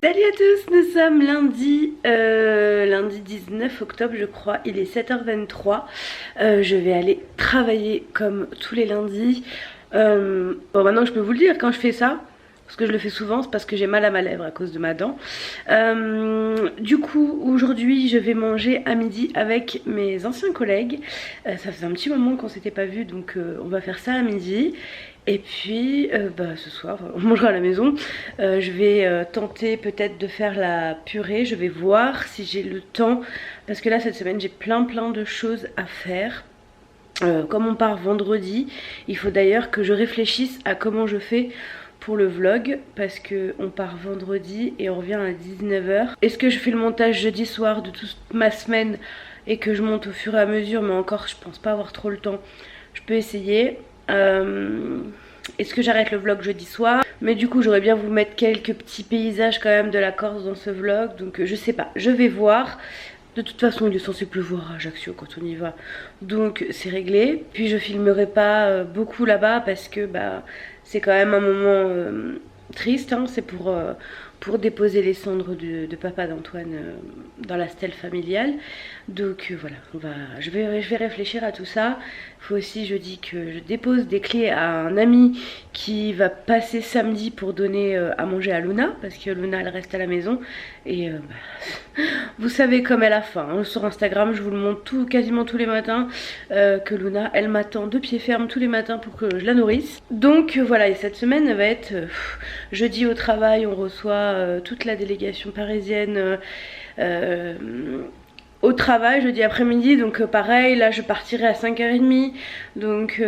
Salut à tous, nous sommes lundi 19 octobre je crois, il est 7h23. Je vais aller travailler comme tous les lundis. Bon, maintenant je peux vous le dire, quand je fais ça, parce que je le fais souvent, c'est parce que j'ai mal à ma lèvre à cause de ma dent. Du coup aujourd'hui je vais manger à midi avec mes anciens collègues. Ça faisait un petit moment qu'on s'était pas vu, donc on va faire ça à midi. Et puis ce soir on mangera à la maison. Je vais tenter peut-être de faire la purée. Je vais voir si j'ai le temps, parce que là cette semaine j'ai plein de choses à faire. Comme on part vendredi, il faut d'ailleurs que je réfléchisse à comment je fais pour le vlog, parce que on part vendredi et on revient à 19h. Est-ce que je fais le montage jeudi soir de toute ma semaine et que je monte au fur et à mesure, mais encore je pense pas avoir trop le temps. Je peux essayer. Est-ce que j'arrête le vlog jeudi soir? Mais du coup j'aurais bien vous mettre quelques petits paysages quand même de la Corse dans ce vlog, donc je sais pas, je vais voir. De toute façon il est censé pleuvoir à Ajaccio quand on y va, donc c'est réglé. Puis je filmerai pas beaucoup là-bas parce que c'est quand même un moment triste, hein. C'est pour déposer les cendres de papa d'Antoine dans la stèle familiale. Donc voilà, je vais réfléchir à tout ça. Il faut aussi, je dis que je dépose des clés à un ami qui va passer samedi pour donner à manger à Luna, parce que Luna elle reste à la maison. Et vous savez comme elle a faim, hein. Sur Instagram je vous le montre quasiment tous les matins, que Luna elle m'attend de pied ferme tous les matins pour que je la nourrisse. Donc voilà, et cette semaine va être jeudi au travail, on reçoit toute la délégation parisienne au travail jeudi après-midi, donc pareil, là je partirai à 5h30, donc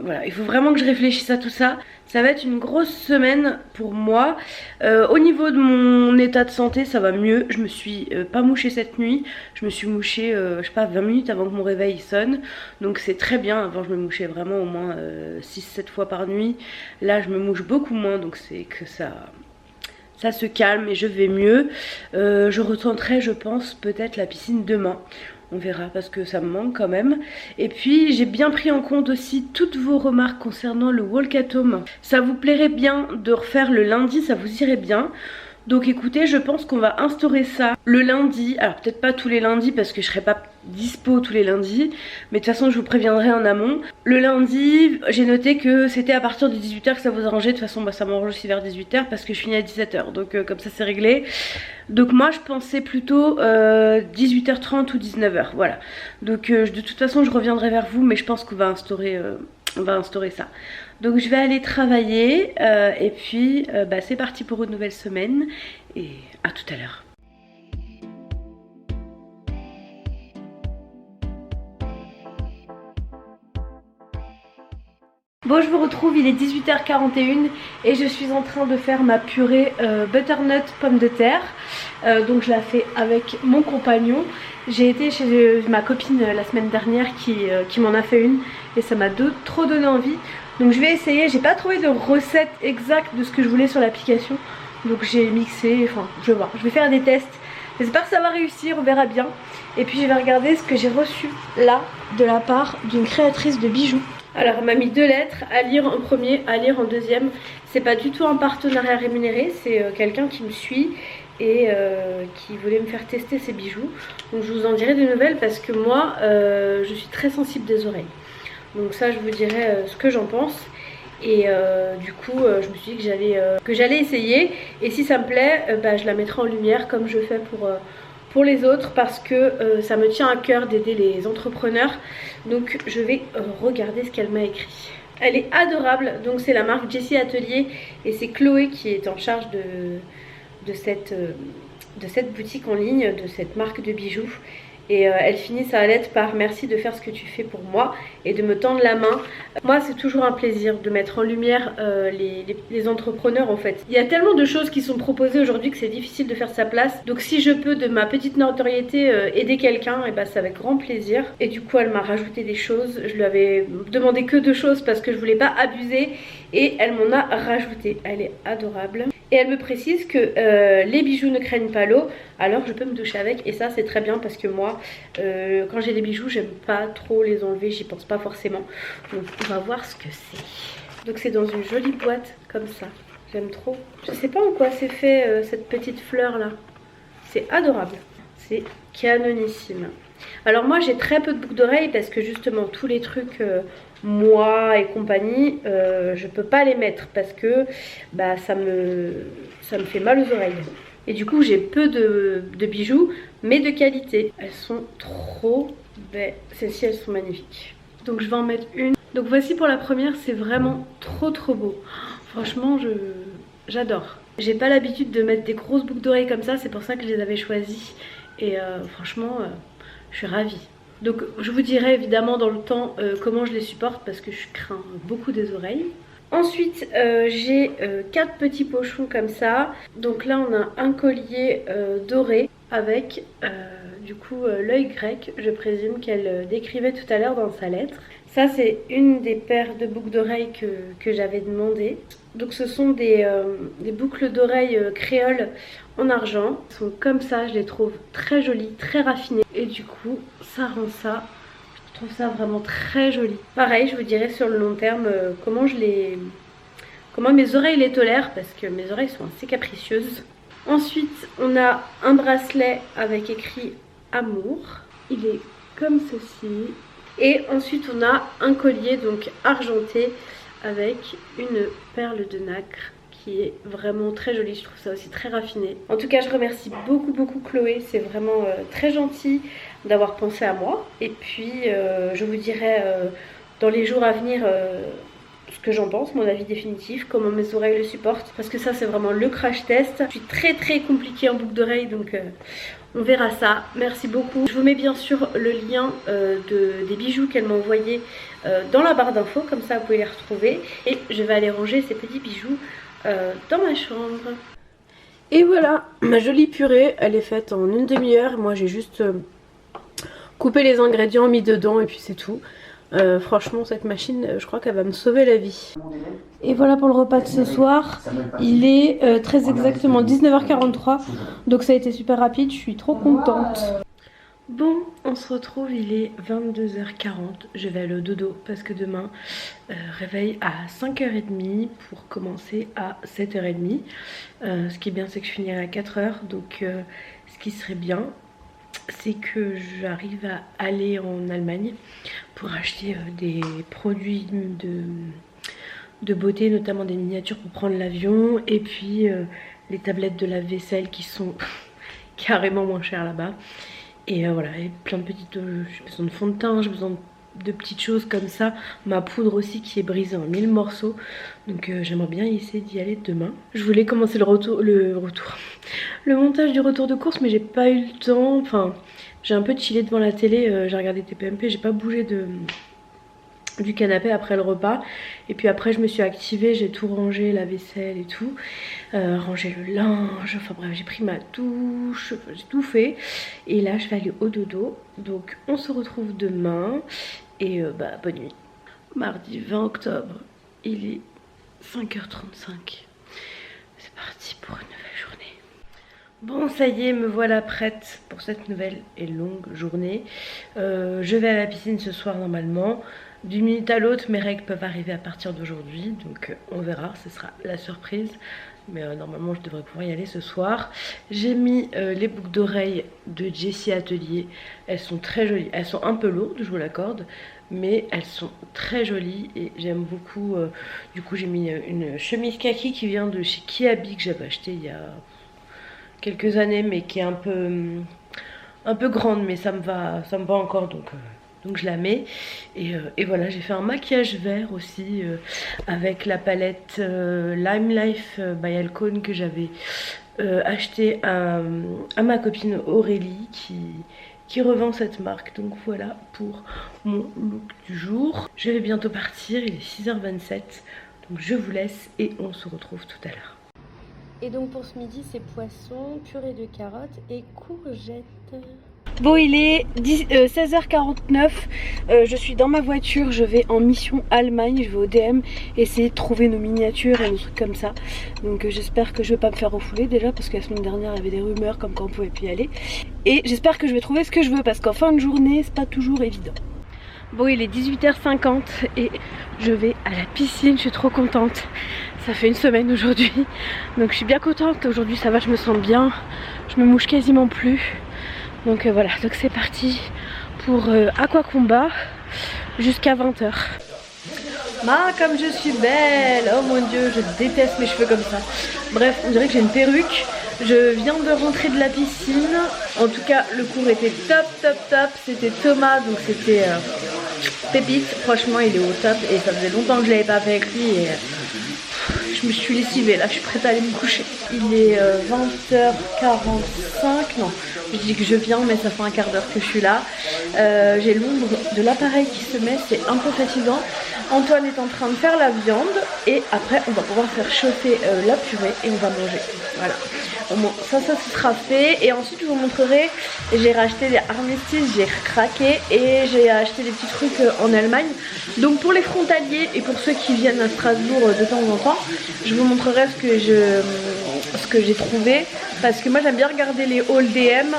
voilà, il faut vraiment que je réfléchisse à tout ça. Ça va être une grosse semaine pour moi. Au niveau de mon état de santé, ça va mieux. Je me suis pas mouchée cette nuit. Je me suis mouchée, je sais pas, 20 minutes avant que mon réveil sonne. Donc c'est très bien. Avant, je me mouchais vraiment au moins 6-7 fois par nuit. Là, je me mouche beaucoup moins, donc c'est que ça se calme et je vais mieux. Je retenterai, je pense, peut-être la piscine demain. On verra parce que ça me manque quand même. Et puis j'ai bien pris en compte aussi toutes vos remarques concernant le walk-at-home. Ça vous plairait bien de refaire le lundi, ça vous irait bien. Donc écoutez, je pense qu'on va instaurer ça le lundi. Alors peut-être pas tous les lundis parce que je serai pas dispo tous les lundis, mais de toute façon je vous préviendrai en amont. Le lundi, j'ai noté que c'était à partir de 18h que ça vous arrangeait. De toute façon ça m'arrange aussi vers 18h parce que je finis à 17h, donc comme ça c'est réglé. Donc moi je pensais plutôt 18h30 ou 19h, voilà. Donc de toute façon je reviendrai vers vous, mais je pense qu'on va instaurer ça. Donc je vais aller travailler et puis c'est parti pour une nouvelle semaine et à tout à l'heure. Bon, je vous retrouve, il est 18h41 et je suis en train de faire ma purée butternut pomme de terre. Donc je la fais avec mon compagnon. J'ai été chez ma copine la semaine dernière qui m'en a fait une et ça m'a trop donné envie. Donc je vais essayer, j'ai pas trouvé de recette exacte de ce que je voulais sur l'application. Donc j'ai mixé, enfin je vais voir, je vais faire des tests. J'espère que ça va réussir, on verra bien. Et puis je vais regarder ce que j'ai reçu là de la part d'une créatrice de bijoux. Alors elle m'a mis 2 lettres, à lire en premier, à lire en deuxième. C'est pas du tout un partenariat rémunéré, c'est quelqu'un qui me suit et qui voulait me faire tester ses bijoux. Donc je vous en dirai des nouvelles parce que moi je suis très sensible des oreilles. Donc ça je vous dirai ce que j'en pense. Et du coup je me suis dit que j'allais essayer. Et si ça me plaît, je la mettrai en lumière comme je fais pour les autres, parce que ça me tient à cœur d'aider les entrepreneurs. Donc je vais regarder ce qu'elle m'a écrit. Elle est adorable, donc c'est la marque Jessie Atelier et c'est Chloé qui est en charge de cette boutique en ligne, de cette marque de bijoux. Et elle finit sa lettre par: merci de faire ce que tu fais pour moi et de me tendre la main. Moi c'est toujours un plaisir de mettre en lumière les entrepreneurs en fait. Il y a tellement de choses qui sont proposées aujourd'hui que c'est difficile de faire sa place. Donc si je peux de ma petite notoriété aider quelqu'un, et c'est avec grand plaisir. Et du coup elle m'a rajouté des choses. Je lui avais demandé que 2 choses parce que je voulais pas abuser. Et elle m'en a rajouté. Elle est adorable. Et elle me précise que les bijoux ne craignent pas l'eau, alors je peux me doucher avec. Et ça c'est très bien parce que moi quand j'ai des bijoux j'aime pas trop les enlever, j'y pense pas forcément. Donc on va voir ce que c'est. Donc c'est dans une jolie boîte comme ça. J'aime trop. Je sais pas en quoi c'est fait cette petite fleur là. C'est adorable. C'est canonissime. Alors moi j'ai très peu de boucles d'oreilles parce que justement tous les trucs moi et compagnie, je peux pas les mettre parce que bah, ça me fait mal aux oreilles. Et du coup j'ai peu de bijoux mais de qualité. Elles sont trop belles. Celles-ci elles sont magnifiques. Donc je vais en mettre une. Donc voici pour la première, c'est vraiment trop beau. Franchement j'adore. J'ai pas l'habitude de mettre des grosses boucles d'oreilles comme ça, c'est pour ça que je les avais choisies. Et franchement je suis ravie. Donc je vous dirai évidemment dans le temps comment je les supporte parce que je crains beaucoup des oreilles. Ensuite j'ai 4 petits pochons comme ça. Donc là on a un collier doré avec du coup l'œil grec, je présume qu'elle décrivait tout à l'heure dans sa lettre. Ça c'est une des paires de boucles d'oreilles que j'avais demandé. Donc ce sont des boucles d'oreilles créoles en argent. Elles sont comme ça, je les trouve très jolies, très raffinées. Et du coup ça rend ça, je trouve ça vraiment très joli. Pareil, je vous dirai sur le long terme comment mes oreilles les tolèrent parce que mes oreilles sont assez capricieuses. Ensuite on a un bracelet avec écrit amour. Il est comme ceci. Et ensuite on a un collier donc argenté avec une perle de nacre qui est vraiment très jolie. Je trouve ça aussi très raffiné. En tout cas je remercie beaucoup Chloé. C'est vraiment très gentil d'avoir pensé à moi. Et puis je vous dirai dans les jours à venir ce que j'en pense, mon avis définitif, comment mes oreilles le supportent. Parce que ça c'est vraiment le crash test. Je suis très compliquée en boucle d'oreille donc on verra ça. Merci beaucoup. Je vous mets bien sûr le lien des bijoux qu'elle m'a envoyé dans la barre d'infos. Comme ça vous pouvez les retrouver. Et je vais aller ranger ces petits bijoux dans ma chambre. Et voilà, ma jolie purée, elle est faite en une demi-heure. Moi j'ai juste coupé les ingrédients, mis dedans et puis c'est tout. Franchement cette machine je crois qu'elle va me sauver la vie. Et voilà pour le repas de ce soir. Il est très exactement 19h43. Donc ça a été super rapide, je suis trop contente. Bon, on se retrouve, il est 22h40. Je vais aller au dodo parce que demain réveil à 5h30 pour commencer à 7h30. Ce qui est bien c'est que je finirai à 4h. Donc ce qui serait bien c'est que j'arrive à aller en Allemagne pour acheter des produits de beauté, notamment des miniatures pour prendre l'avion et puis les tablettes de lave-vaisselle qui sont carrément moins chères là-bas. Et voilà, et plein de petites... j'ai besoin de fond de teint, j'ai besoin de petites choses comme ça. Ma poudre aussi qui est brisée en 1000 morceaux. Donc j'aimerais bien essayer d'y aller demain. Je voulais commencer le montage du retour de course mais j'ai pas eu le temps. Enfin, j'ai un peu chillé devant la télé, j'ai regardé TPMP, j'ai pas bougé du canapé après le repas. Et puis après je me suis activée, j'ai tout rangé, la vaisselle et tout, rangé le linge, enfin bref j'ai pris ma douche, j'ai tout fait. Et là je vais aller au dodo. Donc on se retrouve demain et bonne nuit. Mardi 20 octobre, il est 5h35. C'est parti pour une nouvelle journée. Bon ça y est, me voilà prête pour cette nouvelle et longue journée. Je vais à la piscine ce soir normalement. D'une minute à l'autre, mes règles peuvent arriver à partir d'aujourd'hui, donc on verra, ce sera la surprise. Mais normalement, je devrais pouvoir y aller ce soir. J'ai mis les boucles d'oreilles de Jessie Atelier. Elles sont très jolies. Elles sont un peu lourdes, je vous l'accorde, mais elles sont très jolies et j'aime beaucoup. Du coup, j'ai mis une chemise kaki qui vient de chez Kiabi que j'avais acheté il y a quelques années, mais qui est un peu grande, mais ça me va encore, donc je la mets. Et voilà, j'ai fait un maquillage vert aussi avec la palette Lime Life by Alcone que j'avais acheté à ma copine Aurélie qui revend cette marque. Donc voilà pour mon look du jour. Je vais bientôt partir, il est 6h27. Donc je vous laisse et on se retrouve tout à l'heure. Et donc pour ce midi c'est poisson, purée de carottes et courgettes. Bon il est 16h49, je suis dans ma voiture, je vais en mission Allemagne, je vais au DM essayer de trouver nos miniatures et des trucs comme ça. Donc j'espère que je vais pas me faire refouler déjà parce que la semaine dernière il y avait des rumeurs comme quoi on pouvait plus y aller. Et j'espère que je vais trouver ce que je veux parce qu'en fin de journée c'est pas toujours évident. Bon il est 18h50 et je vais à la piscine, je suis trop contente. Ça fait une semaine aujourd'hui, donc je suis bien contente. Aujourd'hui ça va, je me sens bien, je me mouche quasiment plus. Donc voilà, donc c'est parti pour Aquacombat jusqu'à 20 h. Ah, comme je suis belle! Oh mon dieu, je déteste mes cheveux comme ça. Bref, on dirait que j'ai une perruque. Je viens de rentrer de la piscine. En tout cas, le cours était top, top, top. C'était Thomas, donc c'était pépite. Franchement, il est au top et ça faisait longtemps que je l'avais pas fait avec lui. Et je me suis lessivée là, je suis prête à aller me coucher. Il est 20 h 45, non, je dis que je viens mais ça fait un quart d'heure que je suis là. J'ai l'ombre de l'appareil qui se met, c'est un peu fatigant. Antoine est en train de faire la viande et après on va pouvoir faire chauffer la purée et on va manger. Voilà, au moins ça ce sera fait. Et ensuite je vous montrerai, j'ai racheté des armistices, j'ai craqué et j'ai acheté des petits trucs en Allemagne. Donc pour les frontaliers et pour ceux qui viennent à Strasbourg de temps en temps, je vous montrerai ce que j'ai trouvé, parce que moi j'aime bien regarder les hauls DM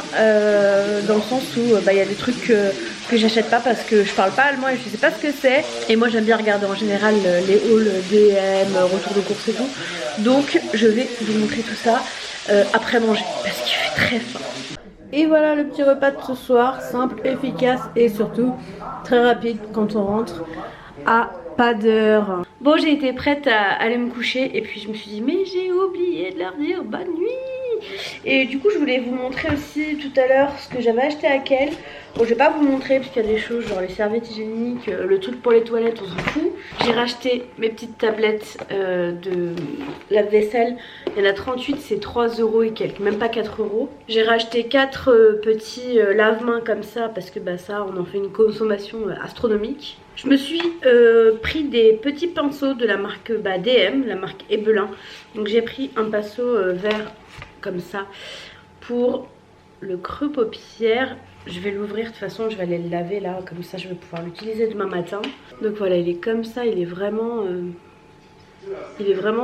dans le sens où il y a des trucs que j'achète pas parce que je parle pas allemand et je sais pas ce que c'est, et moi j'aime bien regarder en général les hauls DM, retour de course et tout. Donc je vais vous montrer tout ça après manger parce qu'il fait très faim. Et voilà le petit repas de ce soir, simple, efficace et surtout très rapide quand on rentre à pas d'heure. Bon, j'ai été prête à aller me coucher et puis je me suis dit mais j'ai oublié de leur dire bonne nuit. Et du coup je voulais vous montrer aussi tout à l'heure ce que j'avais acheté à Kel. Bon, je vais pas vous montrer parce qu'il y a des choses genre les serviettes hygiéniques, le truc pour les toilettes, on s'en fout. J'ai racheté mes petites tablettes de lave-vaisselle. Il y en a 38, c'est 3 € et quelques, même pas 4 €. J'ai racheté 4 petits lave-mains comme ça parce que ça on en fait une consommation astronomique. Je me suis pris des petits pinceaux de la marque DM, la marque Ebelin. Donc j'ai pris un pinceau vert comme ça pour le creux paupière. Je vais l'ouvrir de toute façon, je vais aller le laver là, comme ça je vais pouvoir l'utiliser demain matin. Donc voilà, il est comme ça, il est vraiment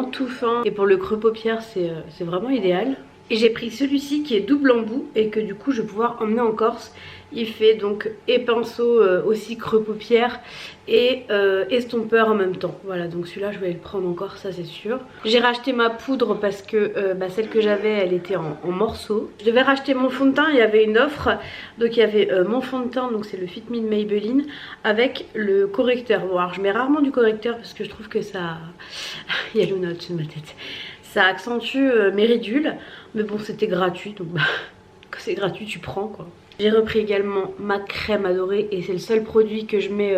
tout fin. Et pour le creux paupière c'est vraiment idéal. Et j'ai pris celui-ci qui est double embout et que du coup je vais pouvoir emmener en Corse. Il fait donc et pinceau aussi creux paupière et estompeur en même temps. Voilà, donc celui-là je vais le prendre en Corse, ça c'est sûr. J'ai racheté ma poudre parce que celle que j'avais elle était en morceaux. Je devais racheter mon fond de teint, il y avait une offre. Donc il y avait mon fond de teint, donc c'est le Fit Me de Maybelline avec le correcteur. Bon alors je mets rarement du correcteur parce que je trouve que ça... il y a le note sur ma tête. Ça accentue mes ridules. Mais bon, c'était gratuit, donc quand c'est gratuit, tu prends quoi. J'ai repris également ma crème adorée et c'est le seul produit que je mets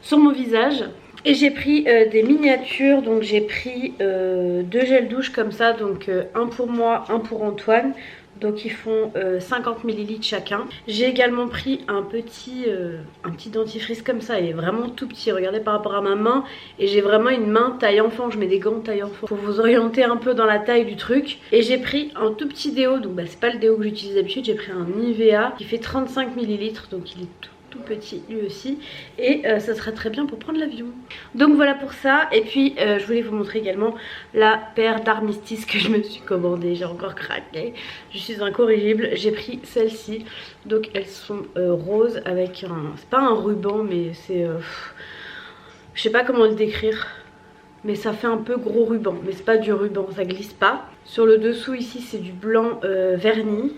sur mon visage. Et j'ai pris des miniatures, donc j'ai pris 2 gels douche comme ça, donc un pour moi, un pour Antoine. Donc ils font 50 ml chacun. J'ai également pris un petit dentifrice comme ça. Il est vraiment tout petit, regardez par rapport à ma main. Et j'ai vraiment une main taille enfant. Je mets des gants taille enfant pour vous orienter un peu dans la taille du truc. Et j'ai pris un tout petit déo. Donc c'est pas le déo que j'utilise d'habitude. J'ai pris un Nivea qui fait 35 ml. Donc il est tout petit lui aussi, et ça sera très bien pour prendre l'avion. Donc voilà pour ça. Et puis je voulais vous montrer également la paire d'armistices que je me suis commandée. J'ai encore craqué, je suis incorrigible. J'ai pris celle-ci, donc elles sont roses avec un, c'est pas un ruban mais c'est je sais pas comment le décrire, mais ça fait un peu gros ruban, mais c'est pas du ruban, ça glisse pas. Sur le dessous ici c'est du blanc verni.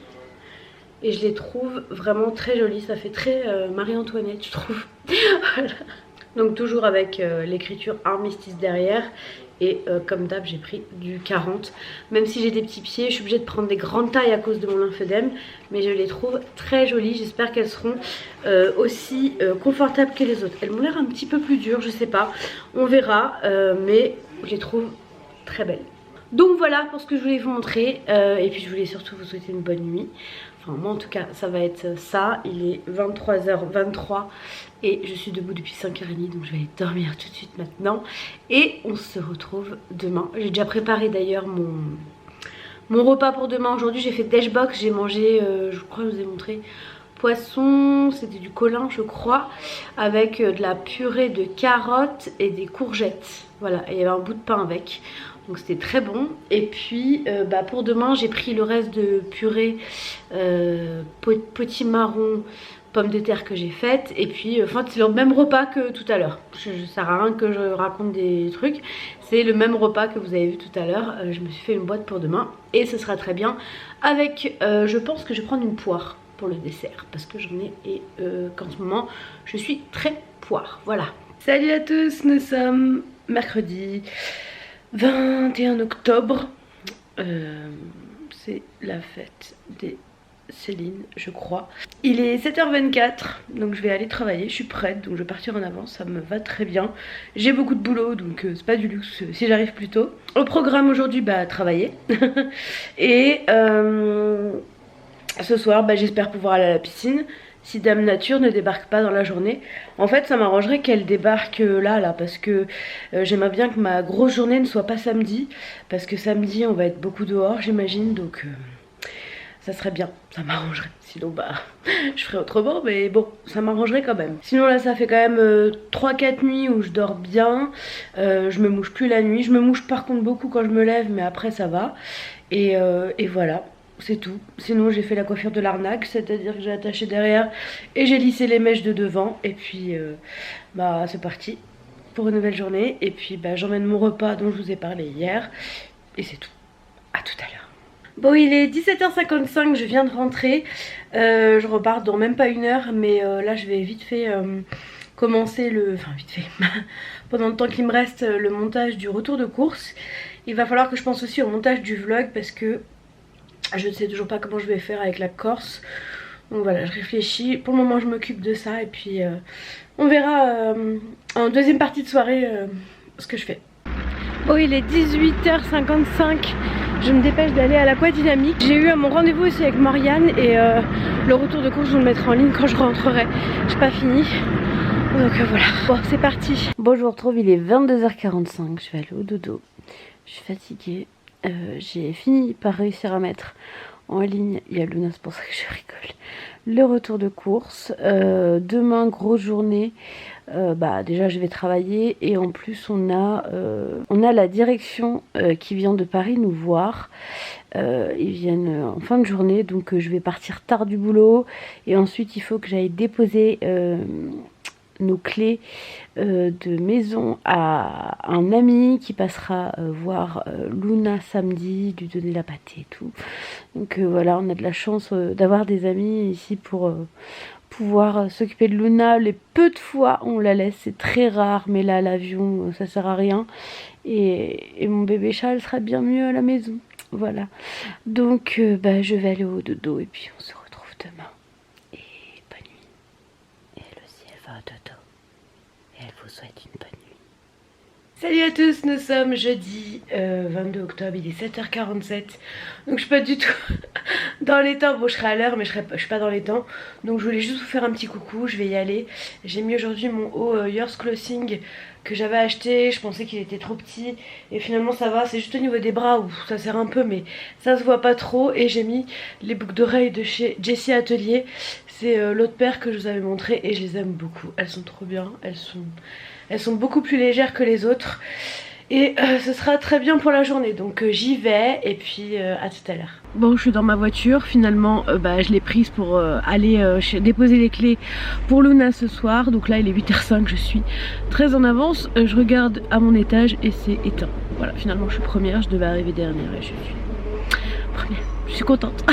Et je les trouve vraiment très jolies, ça fait très Marie-Antoinette je trouve. Voilà. Donc toujours avec l'écriture armistice derrière. Et comme d'hab j'ai pris du 40. Même si j'ai des petits pieds, je suis obligée de prendre des grandes tailles à cause de mon lymphœdème. Mais je les trouve très jolies, j'espère qu'elles seront aussi confortables que les autres. Elles m'ont l'air un petit peu plus dures, je sais pas, on verra. Mais je les trouve très belles. Donc voilà pour ce que je voulais vous montrer. Et puis je voulais surtout vous souhaiter une bonne nuit. Enfin moi en tout cas ça va être ça. Il est 23 h 23 et je suis debout depuis 5 h 30. Donc je vais aller dormir tout de suite maintenant. Et on se retrouve demain. J'ai déjà préparé d'ailleurs mon repas pour demain. Aujourd'hui j'ai fait dashbox. J'ai mangé, je crois que je vous ai montré, poisson, c'était du colin je crois, avec de la purée de carottes et des courgettes. Voilà, et il y avait un bout de pain avec. Donc c'était très bon. Et puis pour demain j'ai pris le reste de purée potimarron, pommes de terre que j'ai faites. Et puis enfin c'est le même repas que tout à l'heure. Ça sert à rien que je raconte des trucs. C'est le même repas que vous avez vu tout à l'heure. Je me suis fait une boîte pour demain et ce sera très bien. Avec, je pense que je vais prendre une poire pour le dessert parce que j'en ai et qu'en ce moment je suis très poire. Voilà. Salut à tous, nous sommes mercredi 21 octobre. C'est la fête des Céline, je crois. Il est 7h24, donc je vais aller travailler. Je suis prête, donc je vais partir en avance. Ça me va très bien. J'ai beaucoup de boulot, donc c'est pas du luxe si j'arrive plus tôt. Au programme aujourd'hui, bah travailler. Et ce soir, bah, j'espère pouvoir aller à la piscine. Si Dame Nature ne débarque pas dans la journée. En fait ça m'arrangerait qu'elle débarque là parce que j'aimerais bien que ma grosse journée ne soit pas samedi. Parce que samedi on va être beaucoup dehors j'imagine, donc ça serait bien, ça m'arrangerait. Sinon bah je ferais autrement, mais bon ça m'arrangerait quand même. Sinon là ça fait quand même 3-4 nuits où je dors bien. Je me mouche plus la nuit. Je me mouche par contre beaucoup quand je me lève, mais après ça va. Et voilà. C'est tout. Sinon j'ai fait la coiffure de l'arnaque, c'est-à-dire que j'ai attaché derrière et j'ai lissé les mèches de devant. Et puis bah c'est parti pour une nouvelle journée. Et puis bah j'emmène mon repas dont je vous ai parlé hier. Et c'est tout. À tout à l'heure. Bon il est 17h55, je viens de rentrer. Je repars dans même pas une heure. Mais là je vais vite fait commencer le... Enfin vite fait. Pendant le temps qu'il me reste le montage du retour de course. Il va falloir que je pense aussi au montage du vlog parce que je ne sais toujours pas comment je vais faire avec la Corse. Donc voilà, je réfléchis. Pour le moment je m'occupe de ça. Et puis on verra en deuxième partie de soirée ce que je fais. Bon il est 18h55. Je me dépêche d'aller à l'aquadynamique. J'ai eu mon rendez-vous aussi avec Morgane. Et le retour de course je vous le mettrai en ligne quand je rentrerai. J'ai pas fini. Donc voilà. Bon c'est parti. Bon je vous retrouve, il est 22h45. Je vais aller au dodo. Je suis fatiguée. J'ai fini par réussir à mettre en ligne, il y a Luna, c'est pour ça que je rigole, le retour de course. Demain grosse journée. Bah déjà je vais travailler et en plus on a la direction qui vient de Paris nous voir. Ils viennent en fin de journée, donc je vais partir tard du boulot et ensuite il faut que j'aille déposer nos clés de maison à un ami qui passera voir Luna samedi, lui donner la pâtée et tout. Donc voilà, on a de la chance d'avoir des amis ici pour pouvoir s'occuper de Luna. Les peu de fois on la laisse, c'est très rare, mais là l'avion ça sert à rien. Et mon bébé chat elle sera bien mieux à la maison. Voilà. Donc bah, je vais aller au dodo et puis on se retrouve demain. Et bonne nuit. Et elle aussi elle va au dodo. Et elle vous souhaite une bonne nuit. Salut à tous, nous sommes jeudi 22 octobre, il est 7h47. Donc je suis pas du tout dans les temps. Bon je serai à l'heure mais je suis pas dans les temps. Donc je voulais juste vous faire un petit coucou, je vais y aller. J'ai mis aujourd'hui mon haut Yours Clothing que j'avais acheté. Je pensais qu'il était trop petit et finalement ça va. C'est juste au niveau des bras où ça sert un peu mais ça se voit pas trop. Et j'ai mis les boucles d'oreilles de chez Jessie Atelier. C'est l'autre paire que je vous avais montré et je les aime beaucoup. Elles sont trop bien, elles sont beaucoup plus légères que les autres. Et ce sera très bien pour la journée. Donc j'y vais et puis à tout à l'heure. Bon je suis dans ma voiture. Finalement bah, je l'ai prise pour aller déposer les clés pour Luna ce soir. Donc là il est 8h05, je suis très en avance. Je regarde à mon étage et c'est éteint. Voilà, finalement je suis première, je devais arriver dernière et je suis première. Je suis contente.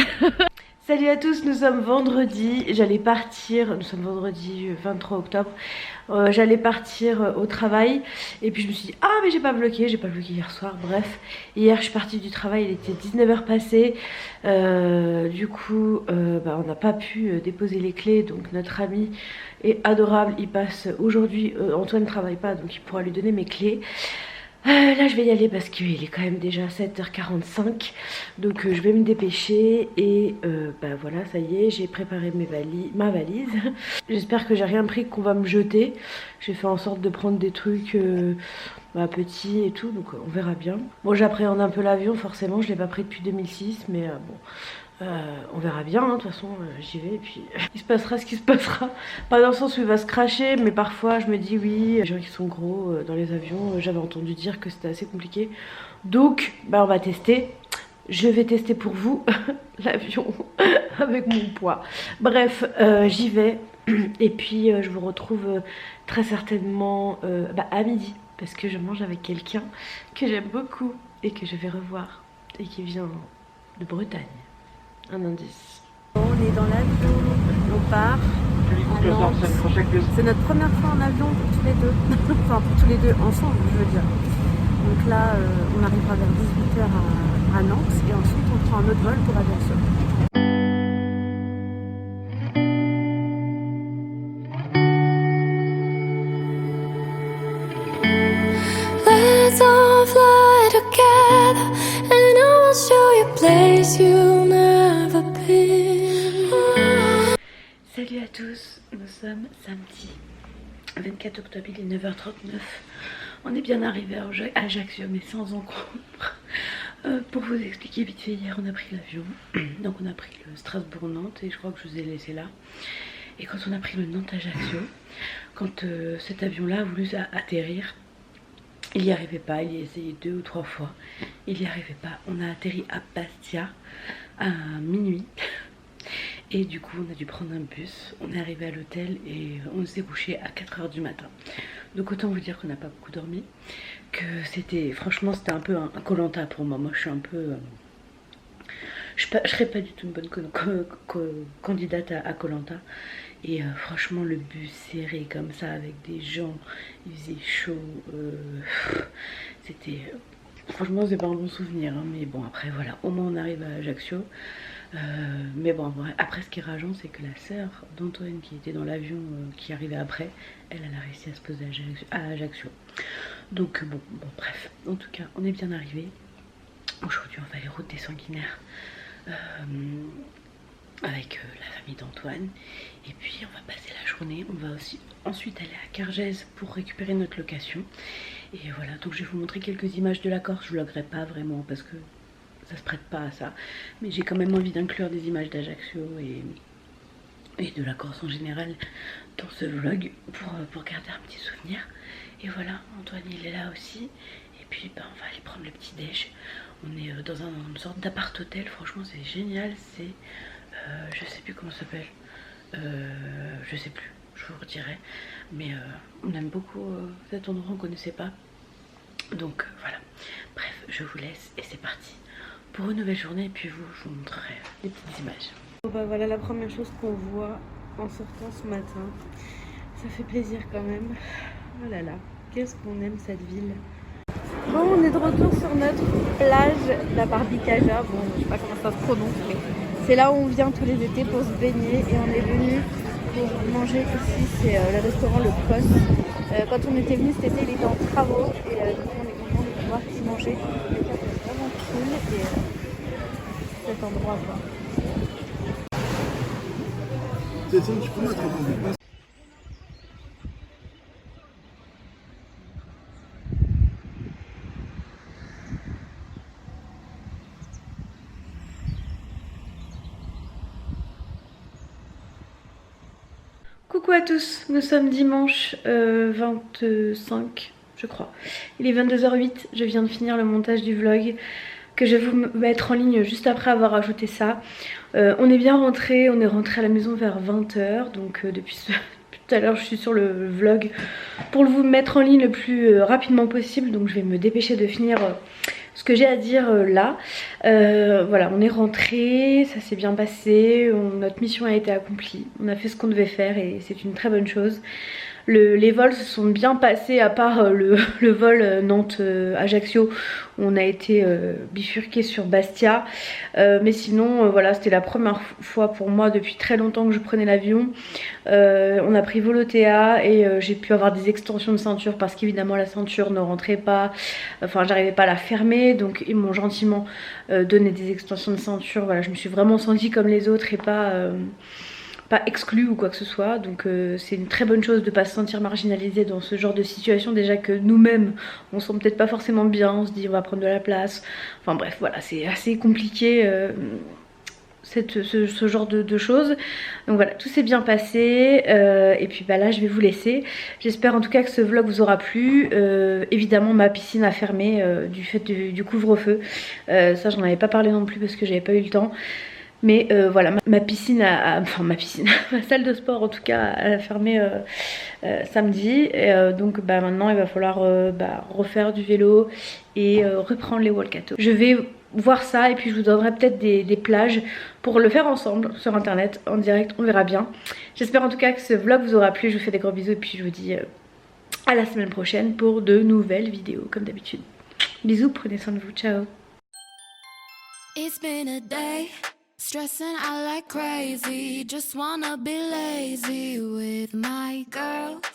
Salut à tous, nous sommes vendredi, nous sommes vendredi 23 octobre, j'allais partir au travail et puis je me suis dit ah mais j'ai pas bloqué hier soir, bref, hier je suis partie du travail, il était 19h passé, du coup bah, on n'a pas pu déposer les clés, donc notre ami est adorable, il passe aujourd'hui, Antoine ne travaille pas donc il pourra lui donner mes clés. Là je vais y aller parce qu'il est quand même déjà 7h45. Donc je vais me dépêcher. Et bah voilà, ça y est, j'ai préparé ma valise. J'espère que j'ai rien pris qu'on va me jeter. J'ai fait en sorte de prendre des trucs petits et tout, donc on verra bien. Bon j'appréhende un peu l'avion forcément, je l'ai pas pris depuis 2006. Mais bon on verra bien, hein. De toute façon j'y vais et puis il se passera ce qui se passera. Pas dans le sens où il va se cracher, mais parfois je me dis oui, les gens qui sont gros dans les avions, j'avais entendu dire que c'était assez compliqué. Donc bah on va tester. Je vais tester pour vous l'avion avec mon poids. Bref j'y vais Et puis je vous retrouve très certainement à midi, parce que je mange avec quelqu'un que j'aime beaucoup et que je vais revoir et qui vient de Bretagne. Un indice. On est dans l'avion, on part. C'est notre première fois en avion pour tous les deux. Enfin pour tous les deux ensemble, je veux dire. Donc là on arrivera vers 18h à Nantes et ensuite on prend un autre vol pour Ajaccio. Let's all fly together and I will show you a place you'll never been. Salut à tous, nous sommes samedi 24 octobre, il est 9h39. On est bien arrivé à Ajaccio mais sans encombre. Pour vous expliquer vite fait, hier on a pris l'avion. Donc on a pris le Strasbourg-Nantes et je crois que je vous ai laissé là. Et quand on a pris le Nantes-Ajaccio, quand cet avion-là a voulu atterrir, il n'y arrivait pas, il y a essayé 2 ou 3 fois, il n'y arrivait pas. On a atterri à Bastia à minuit et du coup on a dû prendre un bus. On est arrivé à l'hôtel et on s'est couché à 4h du matin. Donc autant vous dire qu'on n'a pas beaucoup dormi, que c'était, franchement c'était un peu un Koh-Lanta pour moi. Moi je suis un peu... je serais pas du tout une bonne candidate à Koh-Lanta. Et franchement le bus serré comme ça avec des gens, il faisait chaud, c'était... franchement c'est pas un bon souvenir hein, mais bon après voilà, au moins on arrive à Ajaccio. Mais bon après ce qui est rageant c'est que la sœur d'Antoine qui était dans l'avion qui arrivait après, elle a réussi à se poser à Ajaccio. Donc bon bref, en tout cas on est bien arrivé. Aujourd'hui on va aller route des Sanguinaires avec la famille d'Antoine et puis on va passer la journée. On va aussi ensuite aller à Cargèse pour récupérer notre location et voilà, donc je vais vous montrer quelques images de la Corse. Je vloggerai pas vraiment parce que ça se prête pas à ça, mais j'ai quand même envie d'inclure des images d'Ajaccio et de la Corse en général dans ce vlog pour garder un petit souvenir. Et voilà, Antoine il est là aussi et puis on va aller prendre le petit déj. On est dans une sorte d'appart hôtel, franchement c'est génial. C'est je sais plus comment ça s'appelle, je sais plus, je vous redirai, mais on aime beaucoup cet endroit, on connaissait pas, donc voilà. Bref, je vous laisse et c'est parti pour une nouvelle journée et puis je vous montrerai les petites images. Bon bah voilà la première chose qu'on voit en sortant ce matin, ça fait plaisir quand même. Oh là là, qu'est-ce qu'on aime cette ville. Bon, on est de retour sur notre plage, la Barbicaja. Bon, je sais pas comment ça se prononce, mais c'est là où on vient tous les étés pour se baigner. Et on est venu pour manger ici, c'est le restaurant Le Poste. Quand on était venu cet été, il était en travaux. Et du coup, on est content de pouvoir y manger. Le cadre est vraiment cool. Et cet endroit, quoi. Tu peux mettre un. Coucou à tous, nous sommes dimanche 25 je crois. Il est 22h08, je viens de finir le montage du vlog que je vais vous mettre en ligne juste après avoir ajouté ça. On est bien rentré, on est rentré à la maison vers 20h, donc depuis tout à l'heure je suis sur le vlog pour vous mettre en ligne le plus rapidement possible, donc je vais me dépêcher de finir ce que j'ai à dire là. Voilà, on est rentré, ça s'est bien passé, notre mission a été accomplie, on a fait ce qu'on devait faire et c'est une très bonne chose. Les vols se sont bien passés à part le vol Nantes-Ajaccio. On a été bifurqué sur Bastia. Mais sinon, voilà, c'était la première fois pour moi depuis très longtemps que je prenais l'avion. On a pris Volotea et j'ai pu avoir des extensions de ceinture parce qu'évidemment la ceinture ne rentrait pas. Enfin, j'arrivais pas à la fermer. Donc ils m'ont gentiment donné des extensions de ceinture. Voilà, je me suis vraiment sentie comme les autres et pas exclue ou quoi que ce soit, donc c'est une très bonne chose de pas se sentir marginalisé dans ce genre de situation, déjà que nous-mêmes on se sent peut-être pas forcément bien, on se dit on va prendre de la place, enfin bref voilà, c'est assez compliqué ce genre de choses. Donc voilà, tout s'est bien passé et puis bah là je vais vous laisser. J'espère en tout cas que ce vlog vous aura plu. Évidemment ma piscine a fermé du fait du couvre-feu, ça j'en avais pas parlé non plus parce que j'avais pas eu le temps. Mais voilà, ma piscine enfin ma piscine, ma salle de sport en tout cas a fermé samedi. Et, donc maintenant il va falloir refaire du vélo et reprendre les walkatos. Je vais voir ça et puis je vous donnerai peut-être des plages pour le faire ensemble sur internet, en direct, on verra bien. J'espère en tout cas que ce vlog vous aura plu, je vous fais des gros bisous et puis je vous dis à la semaine prochaine pour de nouvelles vidéos comme d'habitude. Bisous, prenez soin de vous, ciao. It's been a day, stressing out like crazy. Just wanna be lazy with my girls.